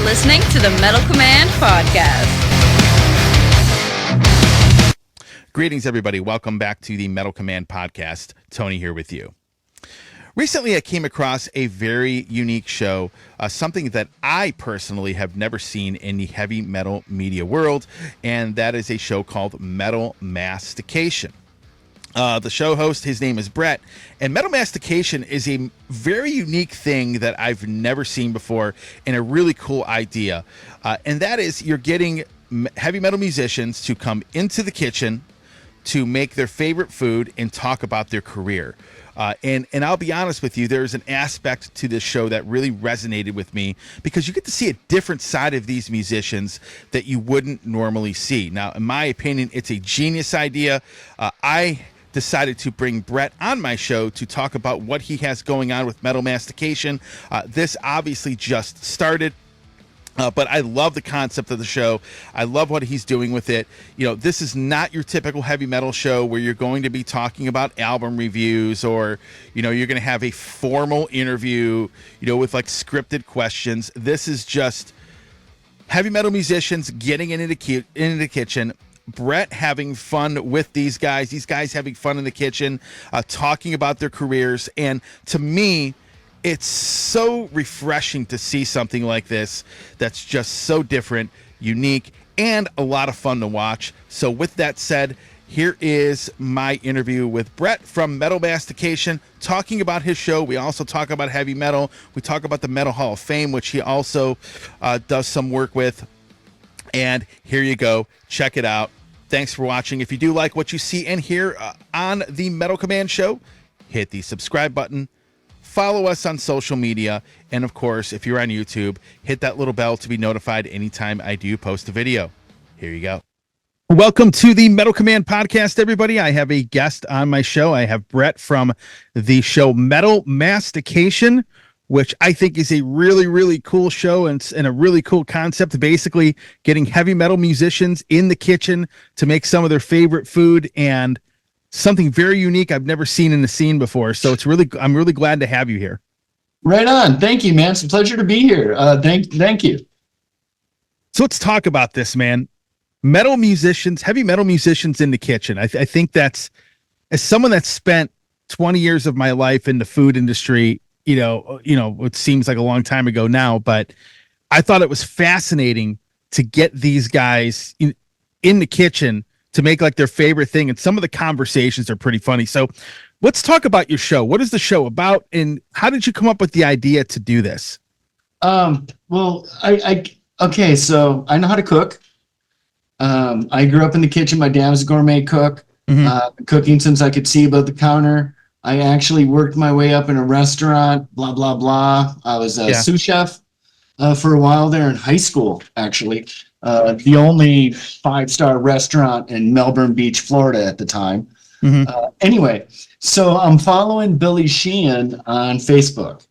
listening to the Metal Command Podcast. Greetings, everybody. Welcome back to the Metal Command Podcast. Tony here with you. Recently, I came across a very unique show, something that I personally have never seen in the heavy metal media world, and that is a show called Metal Mastication. The show host, his name is Brett, and Metal Mastication is a very unique thing that I've never seen before and a really cool idea. And that is you're getting heavy metal musicians to come into the kitchen to make their favorite food and talk about their career. And I'll be honest with you, there's an aspect to this show that really resonated with me because you get to see a different side of these musicians that you wouldn't normally see. Now, in my opinion, it's a genius idea. I decided to bring Brett on my show to talk about what he has going on with Metal Mastication. This obviously just started. But I love the concept of the show. I love what he's doing with it. You know, this is not your typical heavy metal show where you're going to be talking about album reviews or, you know, you're going to have a formal interview, you know, with like scripted questions. This is just heavy metal musicians getting into the kitchen, Brett having fun with these guys having fun in the kitchen, talking about their careers. And to me, it's so refreshing to see something like this that's just so different, unique, and a lot of fun to watch. So with that said, here is my interview with Brett from Metal Mastication, talking about his show. We also talk about heavy metal. We talk about the Metal Hall of Fame, which he also does some work with. And here you go. Check it out. Thanks for watching. If you do like what you see and hear on the Metal Command Show, hit the subscribe button. Follow us on social media, and of course, if you're on YouTube, hit that little bell to be notified anytime I do post a video. Here you go. Welcome to the Metal Command Podcast, everybody. I have a guest on my show. I have Brett from the show Metal Mastication, which I think is a really, really cool show and a really cool concept, basically getting heavy metal musicians in the kitchen to make some of their favorite food and something very unique I've never seen in the scene before. So I'm really glad to have you here. Right on. Thank you, man. It's a pleasure to be here. Thank you. So let's talk about this, man. Heavy metal musicians in the kitchen. I think that's, as someone that's spent 20 years of my life in the food industry, you know, it seems like a long time ago now, but I thought it was fascinating to get these guys in the kitchen to make like their favorite thing. And some of the conversations are pretty funny. So let's talk about your show. What is the show about? And how did you come up with the idea to do this? Well, okay. So I know how to cook. I grew up in the kitchen. My dad was a gourmet cook, cooking since I could see above the counter. I actually worked my way up in a restaurant, blah, blah, blah. I was a sous chef for a while there in high school, actually. The only 5-star restaurant in Melbourne Beach, Florida at the time. Anyway, so I'm following Billy Sheehan on Facebook.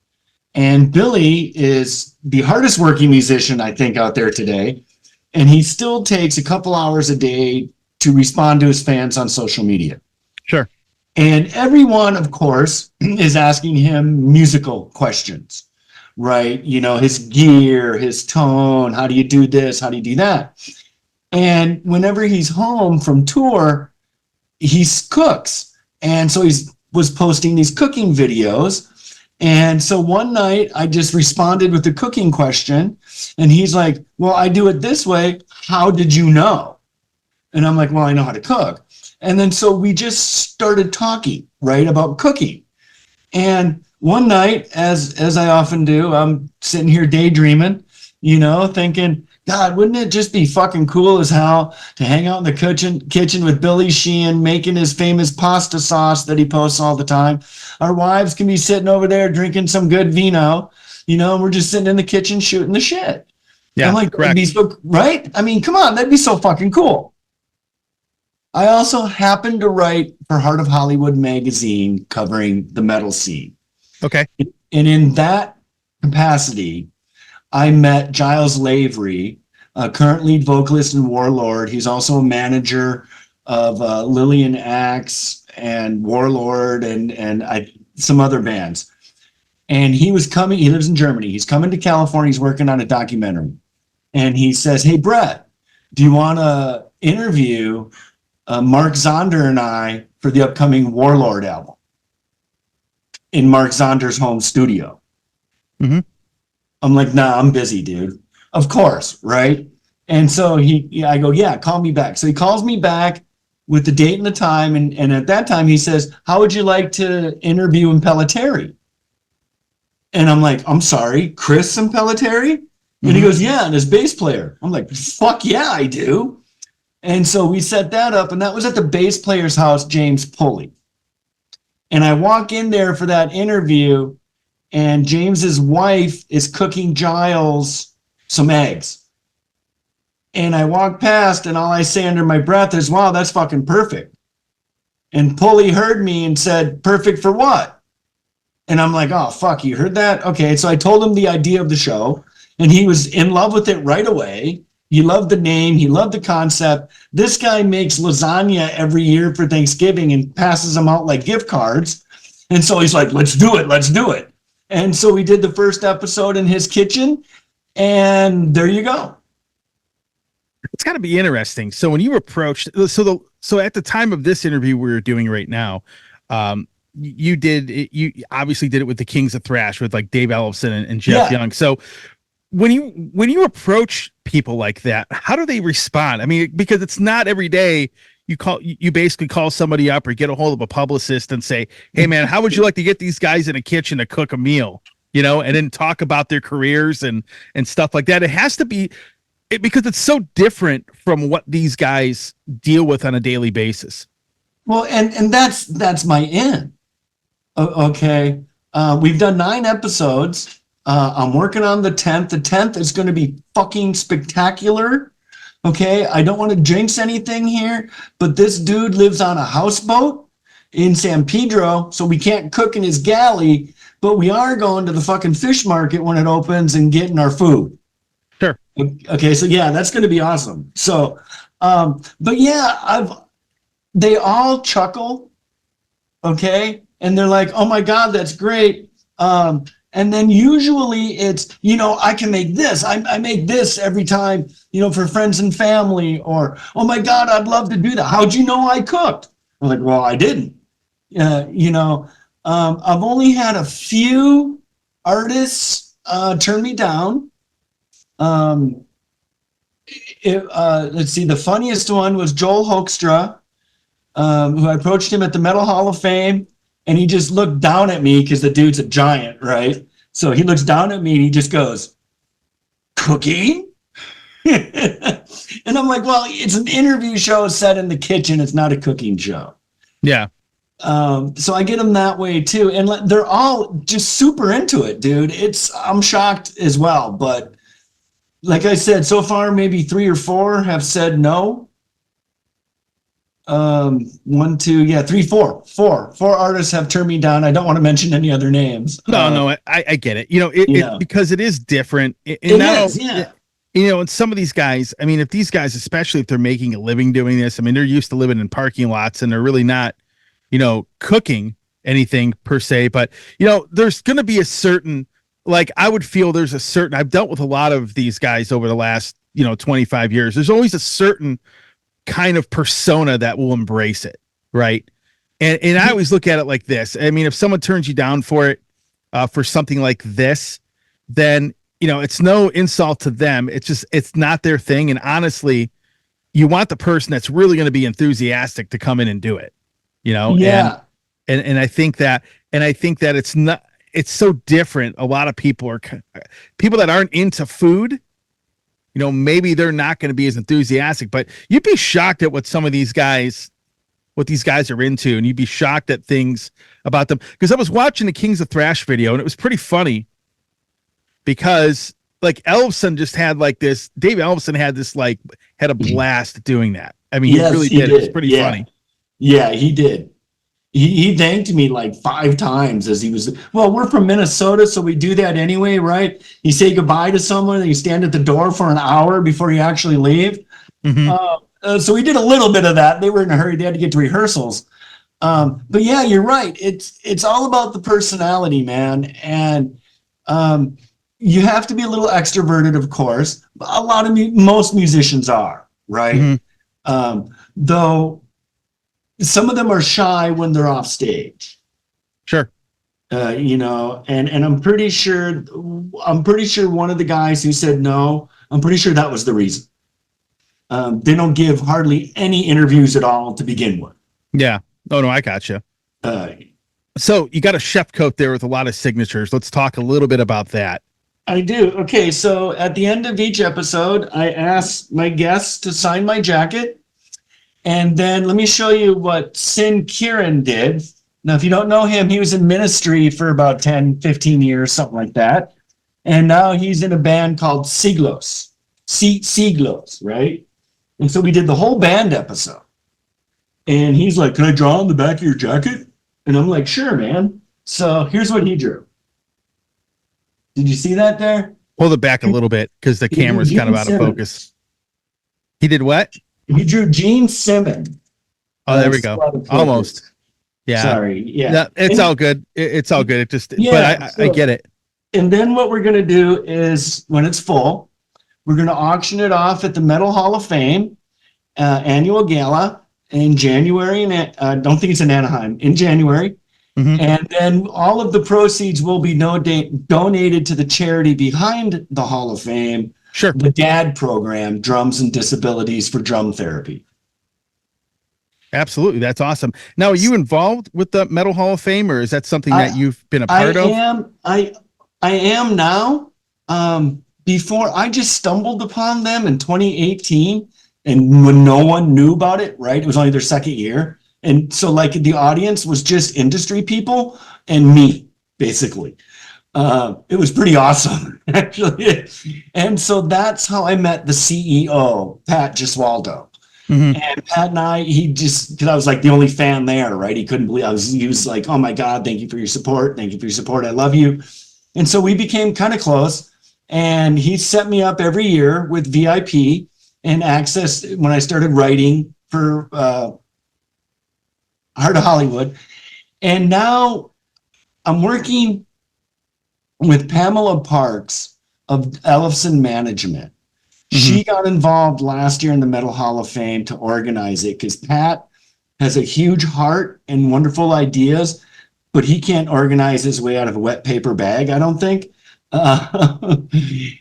And Billy is the hardest working musician, I think, out there today. And he still takes a couple hours a day to respond to his fans on social media. Sure. And everyone, of course, is asking him musical questions. Right? You know, his gear, his tone, how do you do this? How do you do that? And whenever he's home from tour, he cooks. And so was posting these cooking videos. And so one night I just responded with a cooking question. And he's like, well, I do it this way. How did you know? And I'm like, well, I know how to cook. And then so we just started talking, right, about cooking. And one night, as I often do, I'm sitting here daydreaming, you know, thinking, God, wouldn't it just be fucking cool as hell to hang out in the kitchen with Billy Sheehan making his famous pasta sauce that he posts all the time. Our wives can be sitting over there drinking some good vino, you know, and we're just sitting in the kitchen shooting the shit. Yeah, I'm like, correct. Right? I mean, come on, that'd be so fucking cool. I also happened to write for Heart of Hollywood magazine covering the metal scene. Okay. And in that capacity, I met Giles Lavery, current lead vocalist and Warlord. He's also a manager of Lillian Axe and Warlord and some other bands. And he was coming, he lives in Germany. He's coming to California. He's working on a documentary. and he says, "Hey, Brett, do you want to interview Mark Zonder and I for the upcoming Warlord album in Mark Zonder's home studio?" Mm-hmm. I'm like, "Nah, I'm busy, dude." Of course, right? And so I go, "Yeah, call me back." So he calls me back with the date and the time, and at that time he says, "How would you like to interview Impellitteri?" And I'm like, "I'm sorry, Chris Impellitteri?" And he goes, "Yeah, and his bass player." I'm like, "Fuck yeah, I do." And so we set that up, and that was at the bass player's house, James Pulley. And I walk in there for that interview, and James's wife is cooking Giles some eggs. And I walk past, and all I say under my breath is, "Wow, that's fucking perfect." And Pulley heard me and said, "Perfect for what?" And I'm like, "Oh, fuck, you heard that?" Okay, so I told him the idea of the show, and he was in love with it right away. He loved the name. He loved the concept. This guy makes lasagna every year for Thanksgiving and passes them out like gift cards. And so he's like, "Let's do it. Let's do it." And so we did the first episode in his kitchen, and there you go. It's got to be interesting. So when you approached, so at the time of this interview we're doing right now, you obviously did it with the Kings of Thrash with like Dave Ellefson and Jeff Young. So when you approach people like that, how do they respond? I mean, because it's not every day you basically call somebody up or get a hold of a publicist and say, "Hey man, how would you like to get these guys in a kitchen to cook a meal?" And then talk about their careers and stuff like that. It has to be because it's so different from what these guys deal with on a daily basis. Well, and that's my in. Okay. We've done 9 episodes. I'm working on the 10th. The 10th is going to be fucking spectacular. Okay. I don't want to jinx anything here, but this dude lives on a houseboat in San Pedro, so we can't cook in his galley, but we are going to the fucking fish market when it opens and getting our food. Sure. Okay. So yeah, that's going to be awesome. So, but yeah, they all chuckle. Okay. And they're like, "Oh my God, that's great." And then usually it's, "I can make this. I make this every time, for friends and family," or, "Oh my God, I'd love to do that. How'd you know I cooked?" I'm like, "Well, I didn't." I've only had a few artists turn me down. Let's see. The funniest one was Joel Hoekstra, who I approached him at the Metal Hall of Fame. And he just looked down at me because the dude's a giant, right? So he looks down at me and he just goes, "Cooking?" And I'm like, "Well, it's an interview show set in the kitchen. It's not a cooking show." Yeah. So I get them that way too. And they're all just super into it, dude. I'm shocked as well. But like I said, so far, maybe 3 or 4 have said no. 1, 2, yeah, 3, 4. Four artists have turned me down. I don't want to mention any other names. No, I get it. Because it is different. Yeah. And some of these guys, I mean, if these guys, especially if they're making a living doing this, I mean, they're used to living in parking lots and they're really not, cooking anything per se. But, there's going to be a certain, like, I would feel there's a certain, I've dealt with a lot of these guys over the last, 25 years. There's always a certain kind of persona that will embrace it, right? And I always look at it like this. I mean, if someone turns you down for it, for something like this, then it's no insult to them. It's not their thing. And honestly, you want the person that's really going to be enthusiastic to come in and do it. Yeah. And I think that it's so different. A lot of people that aren't into food. Maybe they're not going to be as enthusiastic, but you'd be shocked at what these guys are into, and you'd be shocked at things about them. Because I was watching the Kings of Thrash video, and it was pretty funny because like Ellefson just had like this. Dave Ellefson had a blast doing that. I mean, Yes, he really he did. It was pretty funny. Yeah, he did. He thanked me like 5 times as he was. Well, we're from Minnesota, so we do that anyway, right? You say goodbye to someone, and you stand at the door for an hour before you actually leave. Mm-hmm. So we did a little bit of that. They were in a hurry; they had to get to rehearsals. But yeah, you're right. It's all about the personality, man. And you have to be a little extroverted, of course. A lot of most musicians are, right? Though some of them are shy when they're off stage. Sure. And I'm pretty sure one of the guys who said no, I'm pretty sure that was the reason. They don't give hardly any interviews at all to begin with. Yeah. Oh no, I gotcha. So you got a chef coat there with a lot of signatures. Let's talk a little bit about that. I do. Okay, so at the end of each episode, I ask my guests to sign my jacket. And then let me show you what Sin Kieran did. Now, if you don't know him, he was in ministry for about 10, 15 years, something like that. And now he's in a band called Siglos. Siglos, right? And so we did the whole band episode. And he's like, "Can I draw on the back of your jacket?" And I'm like, "Sure, man." So here's what he drew. Did you see that there? Pull it back a little bit because the camera's kind of out of focus. He did what? He drew Gene Simmons. Oh, there we go. Almost. Yeah. Sorry. Yeah. No, it's all good. It's all good. It just, but I get it. And then what we're going to do is when it's full, we're going to auction it off at the Metal Hall of Fame annual gala in January. And I don't think it's in Anaheim, in January. And then all of the proceeds will be donated to the charity behind the Hall of Fame. Sure. The DAD program, Drums and Disabilities for Drum Therapy. Absolutely. That's awesome. Now, are you involved with the Metal Hall of Fame, or is that something that you've been a part of? I am now. Before, I just stumbled upon them in 2018, and when no one knew about it, right? It was only their second year. And so like the audience was just industry people and me, basically. It was pretty awesome, actually. And so that's how I met the CEO, Pat Gesualdo. And Pat and I, because I was like the only fan there, right? He couldn't believe he was like, "Oh my God, thank you for your support. Thank you for your support. I love you." And so we became kind of close, and he set me up every year with VIP and access when I started writing for Heart of Hollywood. And now I'm working with Pamela Parks of Ellefson Management. She got involved last year in the Metal Hall of Fame to organize it because Pat has a huge heart and wonderful ideas, but he can't organize his way out of a wet paper bag, I don't think.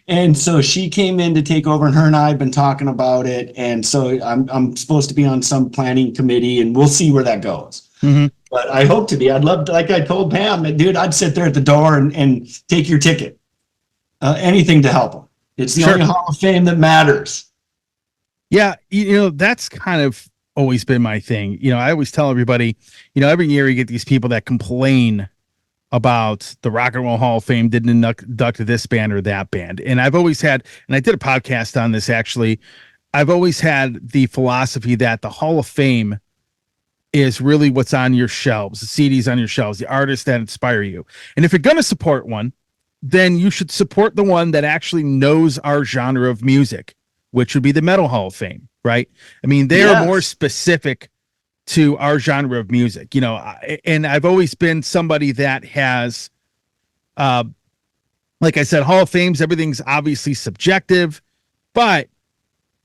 And so she came in to take over, and her and I have been talking about it. And so I'm supposed to be on some planning committee, and we'll see where that goes. But I hope to be. I'd love to, like I told Pam, dude, I'd sit there at the door and take your ticket. Anything to help them. It's the only Hall of Fame that matters. Yeah, that's kind of always been my thing. I always tell everybody, every year you get these people that complain about the Rock and Roll Hall of Fame didn't induct this band or that band. And I've always had, and I did a podcast on this actually, I've always had the philosophy that the Hall of Fame is really what's on your shelves, the CDs on your shelves, the artists that inspire you. And if you're going to support one, then you should support the one that actually knows our genre of music, which would be the Metal Hall of Fame, right? I mean, they are more specific to our genre of music, and I've always been somebody that has, like I said, Hall of Fames, everything's obviously subjective, but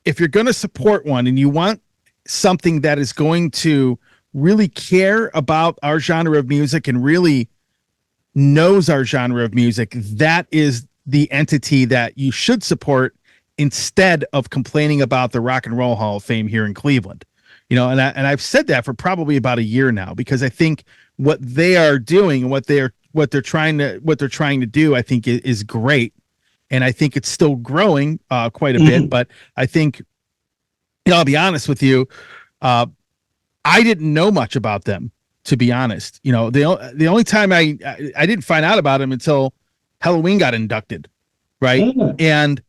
if you're going to support one and you want something that is going to really care about our genre of music and really knows our genre of music, that is the entity that you should support instead of complaining about the Rock and Roll Hall of Fame here in Cleveland. And I've said that for probably about a year now, because I think what they are doing and what they're trying to do, I think is great. And I think it's still growing quite a bit, but I think, I'll be honest with you, I didn't know much about them, to be honest. The only time I didn't find out about them until Halloween got inducted, right? And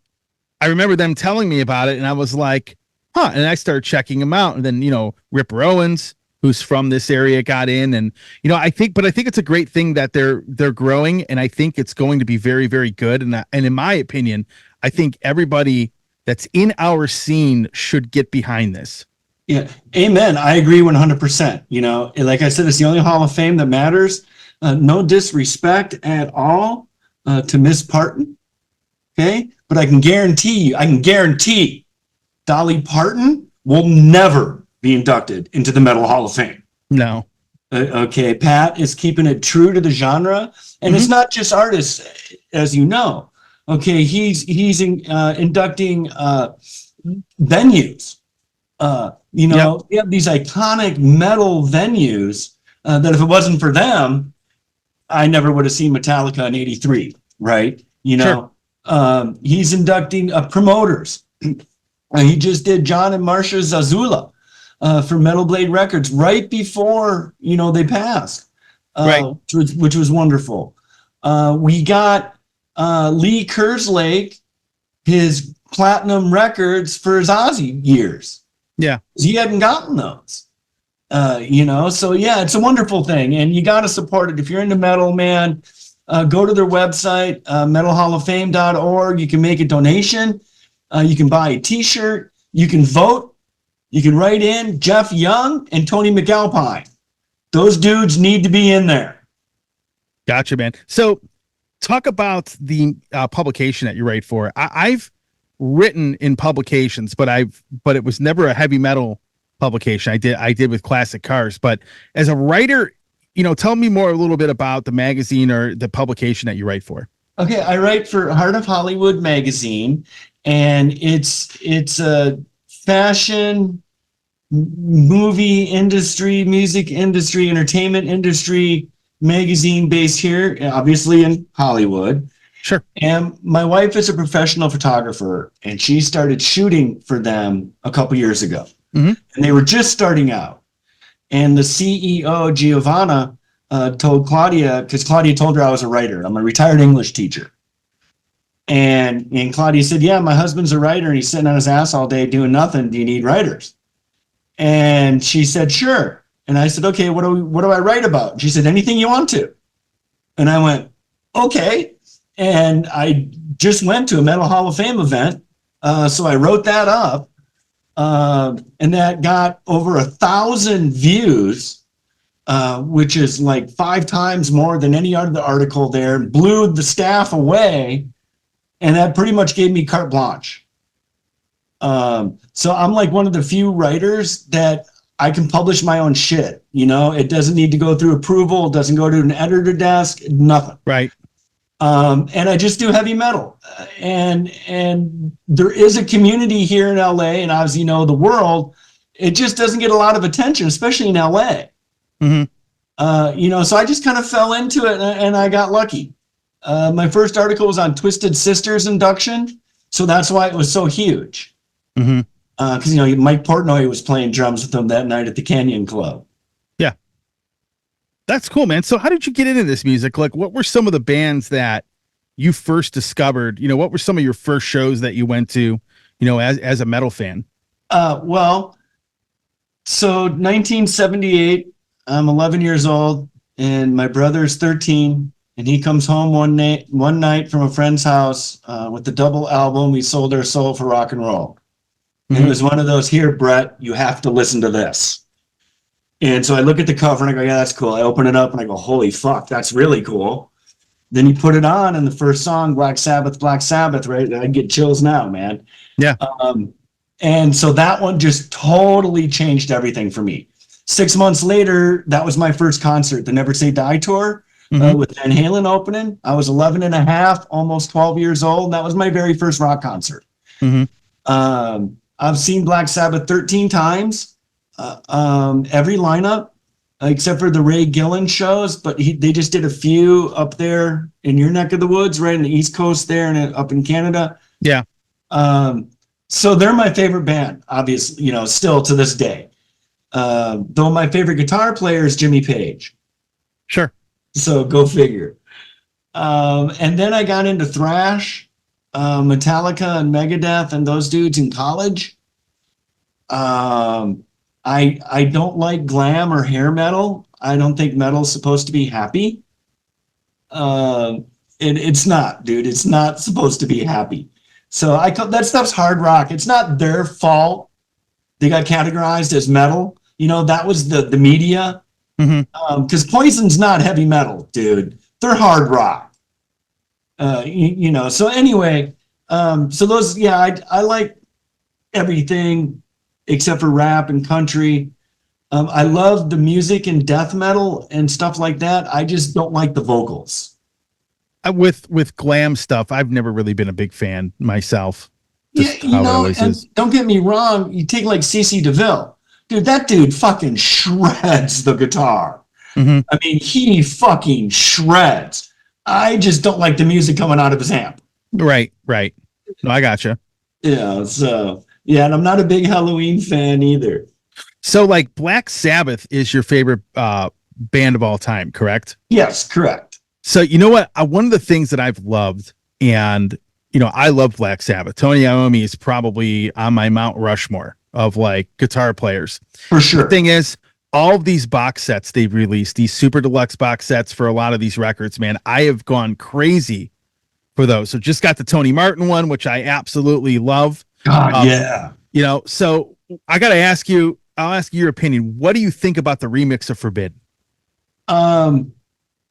I remember them telling me about it, and I was like, huh. And I started checking them out, and then Rip Owens, who's from this area, got in, and I think it's a great thing that they're growing, and I think it's going to be very, very good. And in my opinion, I think everybody that's in our scene should get behind this. Yeah, amen. I agree 100%. Like I said, it's the only Hall of Fame that matters. No disrespect at all to Miss Parton, Okay. But I can guarantee Dolly Parton will never be inducted into the Metal Hall of Fame. No. Okay. Pat is keeping it true to the genre. And it's not just artists, as you know. Okay. He's inducting venues. We have these iconic metal venues that if it wasn't for them, I never would have seen Metallica in '83, right? He's inducting promoters. He just did John and Marcia Zazula for Metal Blade Records right before, they passed, which was wonderful. We got Lee Kerslake, his platinum records for his Ozzy years. Yeah. He hadn't gotten those. So yeah, it's a wonderful thing, and you got to support it. If you're into metal, man, go to their website, metalhalloffame.org. You can make a donation. You can buy a t-shirt. You can vote. You can write in Jeff Young and Tony McAlpine. Those dudes need to be in there. Gotcha, man. So talk about the publication that you write for. I've written in publications, but it was never a heavy metal publication. I did with classic cars, but as a writer, tell me a little bit about the magazine or the publication that you write for. Okay, I write for Heart of Hollywood magazine, and it's a fashion, movie industry, music industry, entertainment industry magazine based here, obviously in Hollywood. Sure. And my wife is a professional photographer, and she started shooting for them a couple years ago. And they were just starting out. And the CEO, Giovanna, told Claudia, because Claudia told her I was a writer. I'm a retired English teacher. And Claudia said, yeah, my husband's a writer, and he's sitting on his ass all day doing nothing. Do you need writers? And she said, sure. And I said, okay, what do I write about? And she said, anything you want to. And I went, okay. And I just went to a Metal Hall of Fame event. So I wrote that up. And that got over 1,000 views, which is like 5 times more than any other article there, blew the staff away. And that pretty much gave me carte blanche. So I'm like one of the few writers that I can publish my own shit. It doesn't need to go through approval. It doesn't go to an editor desk, nothing. Right. And I just do heavy metal, and there is a community here in LA, and obviously, the world, it just doesn't get a lot of attention, especially in LA. So I just kind of fell into it, and I got lucky. My first article was on Twisted Sister's induction, so that's why it was so huge. Because Mike Portnoy was playing drums with them that night at the Canyon Club. Yeah. That's cool, man. So how did you get into this music? Like, what were some of the bands that you first discovered? What were some of your first shows that you went to, as a metal fan? So 1978, I'm 11 years old, and my brother's 13, and he comes home one night from a friend's house with the double album, We Sold Our Soul for Rock and Roll. And it was one of those, here, Brett, you have to listen to this. And so I look at the cover and I go, yeah, that's cool. I open it up and I go, holy fuck, that's really cool. Then you put it on, and the first song, Black Sabbath, right? I get chills now, man. Yeah. And so that one just totally changed everything for me. 6 months later, that was my first concert, the Never Say Die tour with Van Halen opening. I was 11 and a half, almost 12 years old. And that was my very first rock concert. I've seen Black Sabbath 13 times, every lineup, except for the Ray Gillen shows, but they just did a few up there in your neck of the woods, right in the East Coast there and up in Canada. Yeah. So they're my favorite band, obviously, still to this day. Though my favorite guitar player is Jimmy Page. Sure. So go figure. And then I got into thrash, Metallica and Megadeth and those dudes in college. I don't like glam or hair metal. I don't think metal's supposed to be happy. It's not, dude. It's not supposed to be happy. So that stuff's hard rock. It's not their fault. They got categorized as metal. That was the media. Because Poison's not heavy metal, dude. They're hard rock. So anyway, So those, yeah, I like everything except for rap and country. I love the music and death metal and stuff like that. I just don't like the vocals. With glam stuff, I've never really been a big fan myself. Yeah, Just how it always and is. don't get me wrong. You take like CC DeVille, dude. That dude fucking shreds the guitar. Hmm. I mean, he fucking shreds. I just don't like the music coming out of his amp. Right, right. No, I gotcha. Yeah, so yeah, and I'm not a big Halloween fan either. So, like, Black Sabbath is your favorite band of all time, correct? Yes, correct. So, you know what? One of the things that I've loved, and I love Black Sabbath. Tony Iommi is probably on my Mount Rushmore of like guitar players. For The sure. thing is, all of these box sets they've released, these super deluxe box sets for a lot of these records, man, I have gone crazy for those. So, just got the Tony Martin one, which I absolutely love. God, yeah. So I got to ask you. I'll ask you your opinion. What do you think about the remix of Forbidden? Um,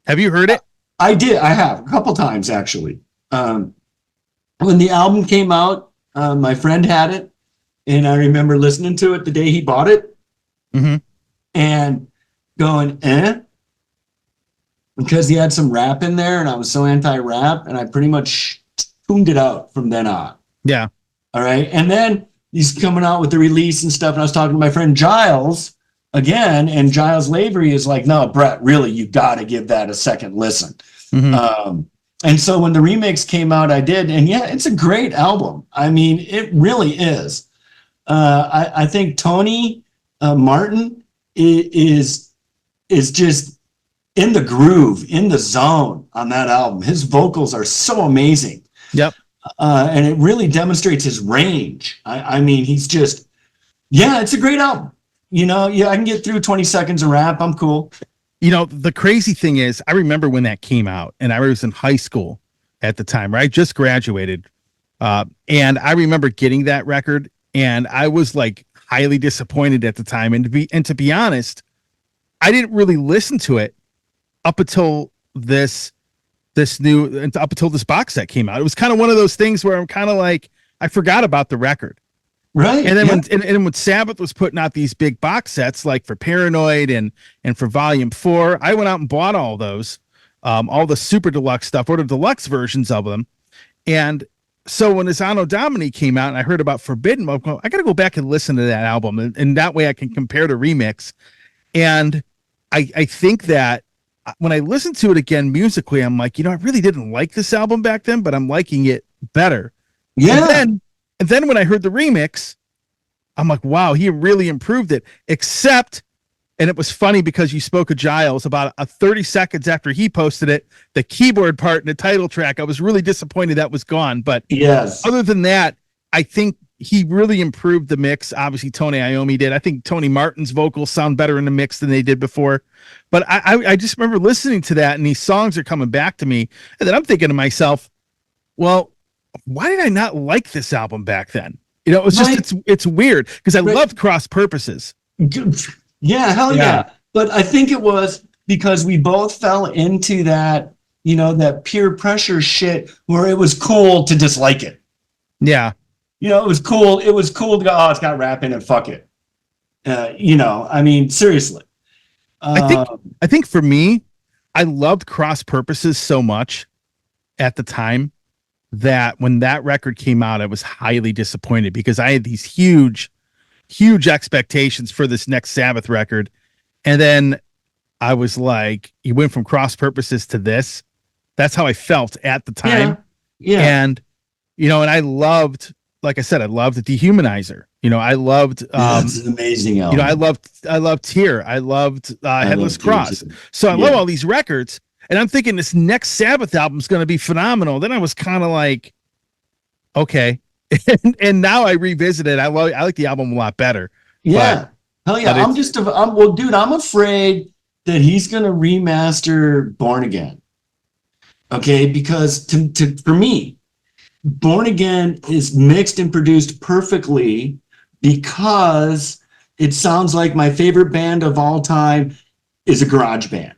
Have you heard it? I did. I have a couple times actually. When the album came out, my friend had it, and I remember listening to it the day he bought it, Mm-hmm. and going, because he had some rap in there, and I was so anti-rap, and I pretty much tuned it out from then on. Yeah. All right, and then he's coming out with the release and stuff, and I was talking to my friend Giles again, and Giles Lavery is like, "No, Brett, really, you got to give that a second listen." Mm-hmm. And so when the remix came out, I did, and yeah, it's a great album. I mean, it really is. I think Tony Martin is just in the groove, in the zone on that album. His vocals are so amazing. Yep. And it really demonstrates his range. I mean, he's just, yeah, it's a great album. Yeah, I can get through 20 seconds of rap. I'm cool. The crazy thing is, I remember when that came out, and I was in high school at the time, right? I just graduated. And I remember getting that record, and I was like highly disappointed at the time. And to be honest, I didn't really listen to it up until this box set came out. It was kind of one of those things where I'm kind of like, I forgot about the record. Right. And then yeah. when Sabbath was putting out these big box sets, like for Paranoid and for Volume 4, I went out and bought all those, all the super deluxe stuff, or the deluxe versions of them. And so when this Anno Domini came out and I heard about Forbidden, I got to go back and listen to that album, and that way I can compare the remix. And I think that when I listen to it again musically, I'm like, I really didn't like this album back then, but I'm liking it better. Yeah. And then when I heard the remix, I'm like, wow, he really improved it. Except, and it was funny because you spoke of Giles about 30 seconds after he posted it, the keyboard part in the title track, I was really disappointed that was gone. But yes, other than that, I think he really improved the mix. Obviously, Tony Iommi did. I think Tony Martin's vocals sound better in the mix than they did before. But I just remember listening to that, and these songs are coming back to me. And then I'm thinking to myself, well, why did I not like this album back then? It was just, it's weird because I loved Cross Purposes. Yeah, hell yeah. But I think it was because we both fell into that, that peer pressure shit where it was cool to dislike it. Yeah. It was cool. It was cool to go, oh, it's got rap in it, fuck it. I mean, seriously. I think for me, I loved Cross Purposes so much at the time that when that record came out, I was highly disappointed because I had these huge expectations for this next Sabbath record. And then I was like, you went from Cross Purposes to this. That's how I felt at the time. Yeah. And, and I loved, like I said, I loved the Dehumanizer. I loved, it's an amazing album. I loved Tear. I loved Headless Cross. So I love all these records. And I'm thinking this next Sabbath album is going to be phenomenal. Then I was kind of like, okay. and now I revisit it. I like the album a lot better. Yeah. Hell yeah. I'm afraid that he's going to remaster Born Again. Okay. Because for me, Born Again is mixed and produced perfectly because it sounds like my favorite band of all time is a garage band.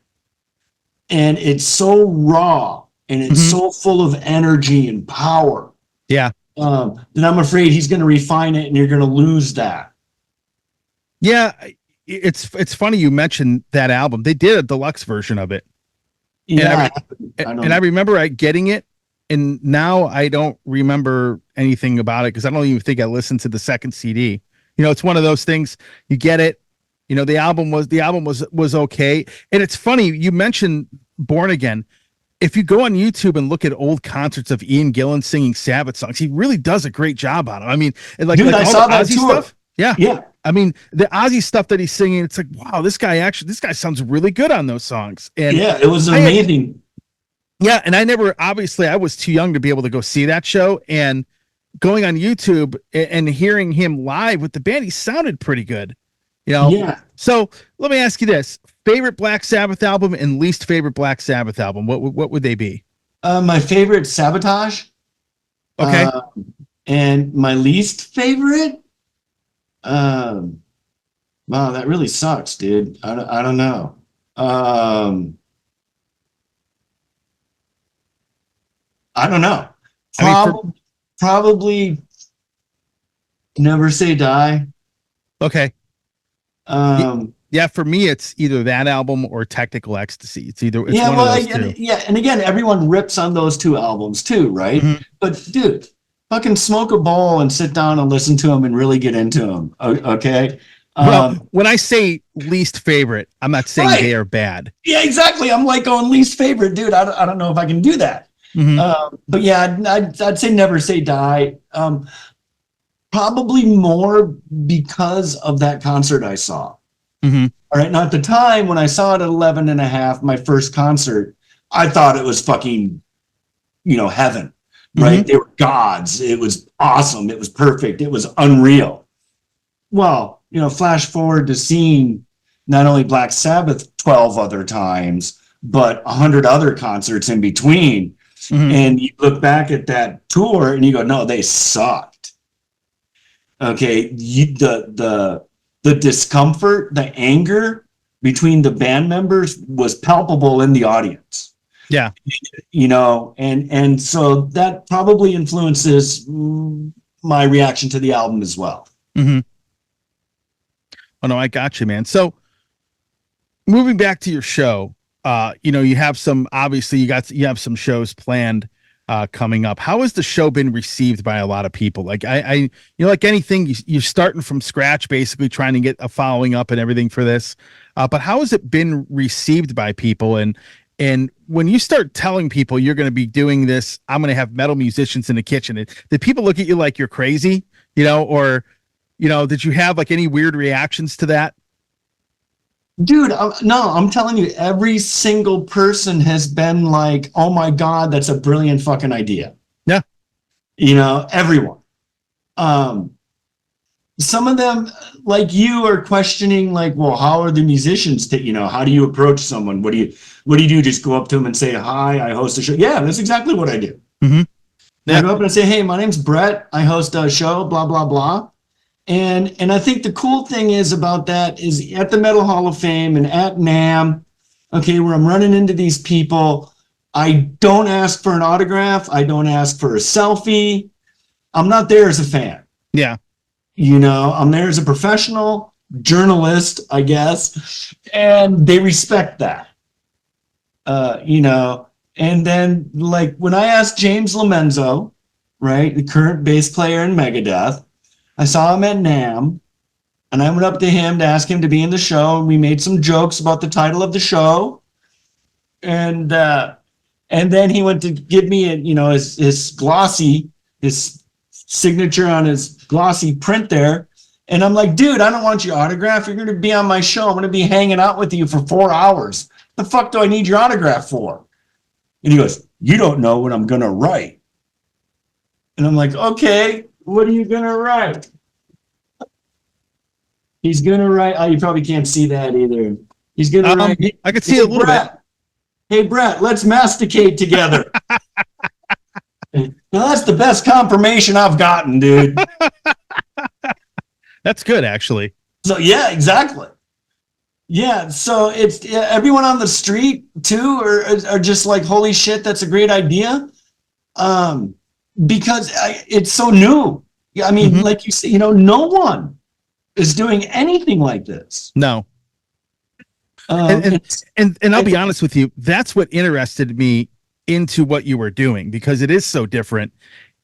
And it's so raw and it's so full of energy and power. Yeah. then I'm afraid he's going to refine it and you're going to lose that. Yeah. It's funny you mentioned that album. They did a deluxe version of it. Yeah. And I remember getting it, and now I don't remember anything about it because I don't even think I listened to the second CD. It's one of those things. You get it. The album was okay. And it's funny you mentioned Born Again. If you go on YouTube and look at old concerts of Ian Gillan singing Sabbath songs, he really does a great job on them. I mean, like, dude, like I all saw the that Ozzy tour. stuff. Yeah. Yeah. I mean, the Ozzy stuff that he's singing, it's like, wow, this guy sounds really good on those songs. And yeah, it was amazing. And obviously I was too young to be able to go see that show, and going on YouTube and hearing him live with the band, he sounded pretty good. Yeah. So let me ask you this: favorite Black Sabbath album and least favorite Black Sabbath album. What would they be? My favorite, Sabotage. Okay. And my least favorite, wow, that really sucks, dude. I don't know. I don't know. Probably Never Say Die. Okay. Yeah, for me, it's either that album or Technical Ecstasy. It's one of those two. And again, everyone rips on those two albums too, right? Mm-hmm. But dude, fucking smoke a bowl and sit down and listen to them and really get into them. Okay. Well, when I say least favorite, I'm not saying they are bad. Yeah, exactly. I'm like going least favorite, dude. I don't know if I can do that. Mm-hmm. But yeah, I'd say Never Say Die. Probably more because of that concert I saw. Mm-hmm. All right. Now, at the time when I saw it at 11 and a half, my first concert, I thought it was fucking, heaven, right? Mm-hmm. They were gods. It was awesome. It was perfect. It was unreal. Well, flash forward to seeing not only Black Sabbath 12 other times, but 100 other concerts in between. Mm-hmm. And you look back at that tour and you go, no, they sucked. Okay. The discomfort, the anger between the band members was palpable in the audience. Yeah. And so that probably influences my reaction to the album as well. Mm-hmm. Oh no, I got you, man. So moving back to your show, you have you have some shows planned coming up. How has the show been received by a lot of people? Like like anything, you're starting from scratch, basically trying to get a following up and everything for this. But how has it been received by people? And when you start telling people you're going to be doing this, I'm going to have metal musicians in the kitchen. Did people look at you like you're crazy? Or did you have like any weird reactions to that? Dude, no, I'm telling you, every single person has been like, oh my God, that's a brilliant fucking idea. Yeah. Everyone. Some of them, like you, are questioning, like, well, how are the musicians how do you approach someone? What do you do? Just go up to them and say, hi, I host a show. Yeah, that's exactly what I do. Mm-hmm. Yeah. I go up and I say, hey, my name's Brett. I host a show, blah, blah, blah. And I think the cool thing is about that is at the Metal Hall of Fame and at NAMM, okay, where I'm running into these people, I don't ask for an autograph. I don't ask for a selfie. I'm not there as a fan. Yeah. I'm there as a professional journalist, I guess, and they respect that. And then like when I asked James Lomenzo, right, the current bass player in Megadeth, I saw him at NAMM, and I went up to him to ask him to be in the show, and we made some jokes about the title of the show. And then he went to give me his glossy, his signature on his glossy print there. And I'm like, dude, I don't want your autograph. You're going to be on my show. I'm going to be hanging out with you for 4 hours. The fuck do I need your autograph for? And he goes, you don't know what I'm going to write. And I'm like, okay. What are you going to write? He's going to write. Oh, you probably can't see that either. He's going to write. I could see a little bit. Hey, Brett, let's masticate together. Well, that's the best confirmation I've gotten, dude. That's good, actually. So, yeah, exactly. Yeah, so it's everyone on the street, too, are just like, holy shit, that's a great idea. because it's so new. I mean, like you say, no one is doing anything like this. No. And I'll be honest with you, that's what interested me into what you were doing, because it is so different.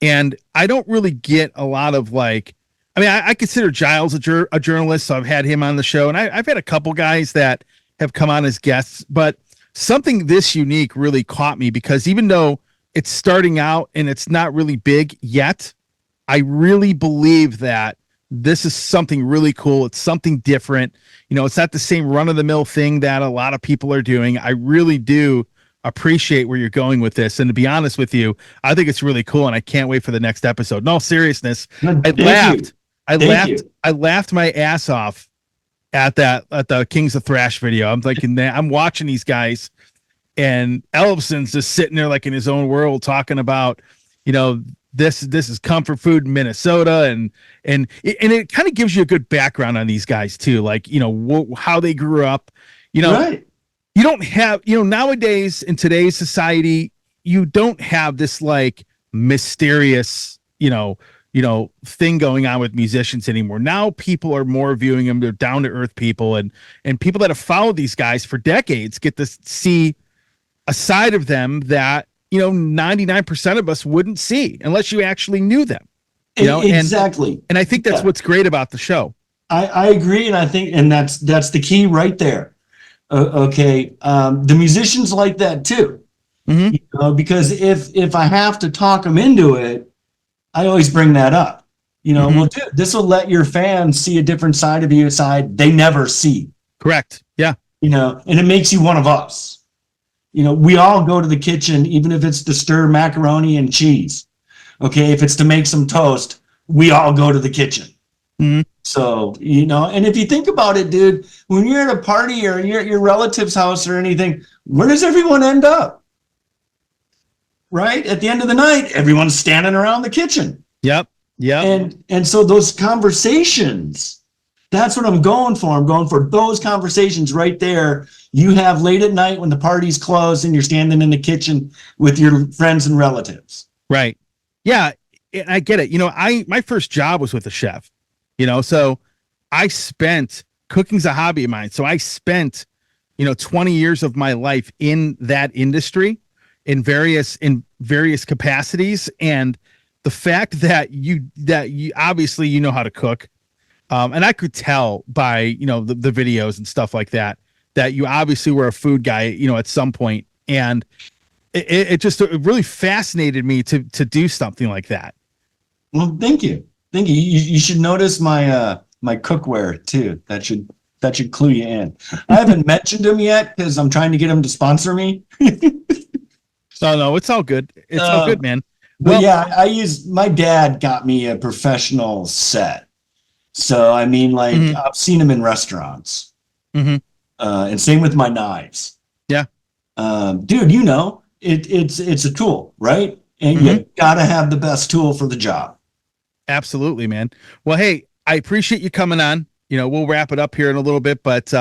And I don't really get a lot of like, I mean, I consider Giles a journalist, so I've had him on the show, and I've had a couple guys that have come on as guests, but something this unique really caught me, because even though it's starting out and it's not really big yet, I really believe that this is something really cool. It's something different. It's not the same run-of-the-mill thing that a lot of people are doing. I really do appreciate where you're going with this. And to be honest with you, I think it's really cool, and I can't wait for the next episode. In all seriousness, I laughed my ass off at the Kings of Thrash video. I'm like, I'm watching these guys, and Elvison's just sitting there like in his own world talking about, this is comfort food in Minnesota, and it kind of gives you a good background on these guys too, like how they grew up. Right. You don't have, nowadays in today's society, you don't have this like mysterious thing going on with musicians anymore. Now people are more viewing them, they're down to earth people, and people that have followed these guys for decades get to see a side of them that 99% of us wouldn't see unless you actually knew them. Exactly. And I think that's what's great about the show. I agree, and I think, and that's the key right there. Okay, the musicians like that too, because if I have to talk them into it, I always bring that up. Well, dude, this will let your fans see a different side of you, a side they never see. Correct. Yeah. And it makes you one of us. We all go to the kitchen, even if it's to stir macaroni and cheese. Okay, if it's to make some toast, we all go to the kitchen. So, and if you think about it, dude, when you're at a party or you're at your relative's house or anything, where does everyone end up? Right? At the end of the night, everyone's standing around the kitchen. Yep. And so those conversations, that's what I'm going for. I'm going for those conversations right there. You have late at night when the party's closed and you're standing in the kitchen with your friends and relatives. Right. Yeah, I get it. My first job was with a chef. So I spent, cooking's a hobby of mine. So I spent, 20 years of my life in that industry in various capacities. And the fact that you obviously, how to cook. And I could tell by, the videos and stuff like that you obviously were a food guy, at some point. And it really fascinated me to do something like that. Well, thank you. You should notice my cookware too. That should clue you in. I haven't mentioned them yet because I'm trying to get them to sponsor me. No, it's all good. It's all good, man. But yeah, my dad got me a professional set. So I mean, like I've seen them in restaurants, and same with my knives. Yeah, dude, it's a tool, right? And you gotta have the best tool for the job. Absolutely, man. Well, hey, I appreciate you coming on. We'll wrap it up here in a little bit, but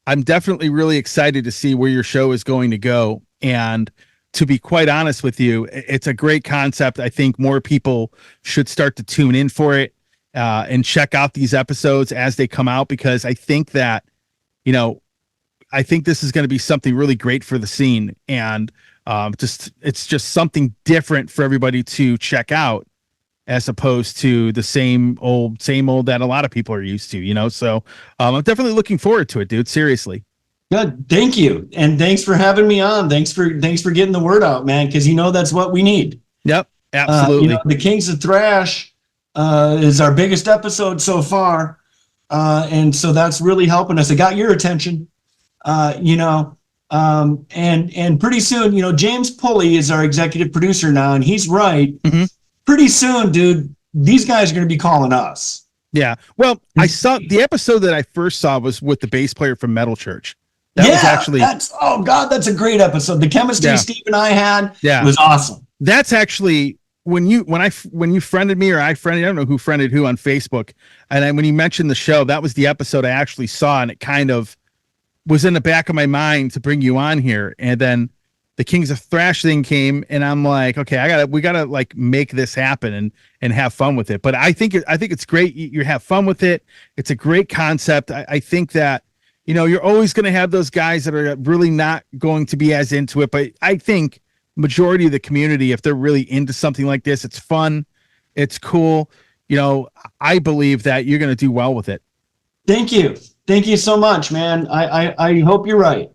I'm definitely really excited to see where your show is going to go. And to be quite honest with you, it's a great concept. I think more people should start to tune in for it and check out these episodes as they come out, because I think that, I think this is going to be something really great for the scene. And it's just something different for everybody to check out, as opposed to the same old that a lot of people are used to, so I'm definitely looking forward to it, dude. Seriously. Good. Thank you. And thanks for having me on. Thanks for getting the word out, man. Cause that's what we need. Yep. Absolutely. The Kings of Thrash is our biggest episode so far. And so that's really helping us. It got your attention, and pretty soon, James Pulley is our executive producer now, and he's right. Pretty soon, dude, these guys are going to be calling us. Yeah. Well, I saw the episode that I first saw was with the bass player from Metal Church. That was actually, that's a great episode. The chemistry Steve and I had was awesome. That's actually when you friended me, or I don't know who friended who on Facebook. And then when you mentioned the show, that was the episode I actually saw. And it kind of was in the back of my mind to bring you on here. And then the Kings of Thrash thing came, and I'm like, okay, we gotta like make this happen and have fun with it. But I think it's great. You have fun with it. It's a great concept. I think that, you know, you're always going to have those guys that are really not going to be as into it. But I think majority of the community, if they're really into something like this, it's fun, it's cool. You know, I believe that you're going to do well with it. Thank you so much, man. I hope you're right.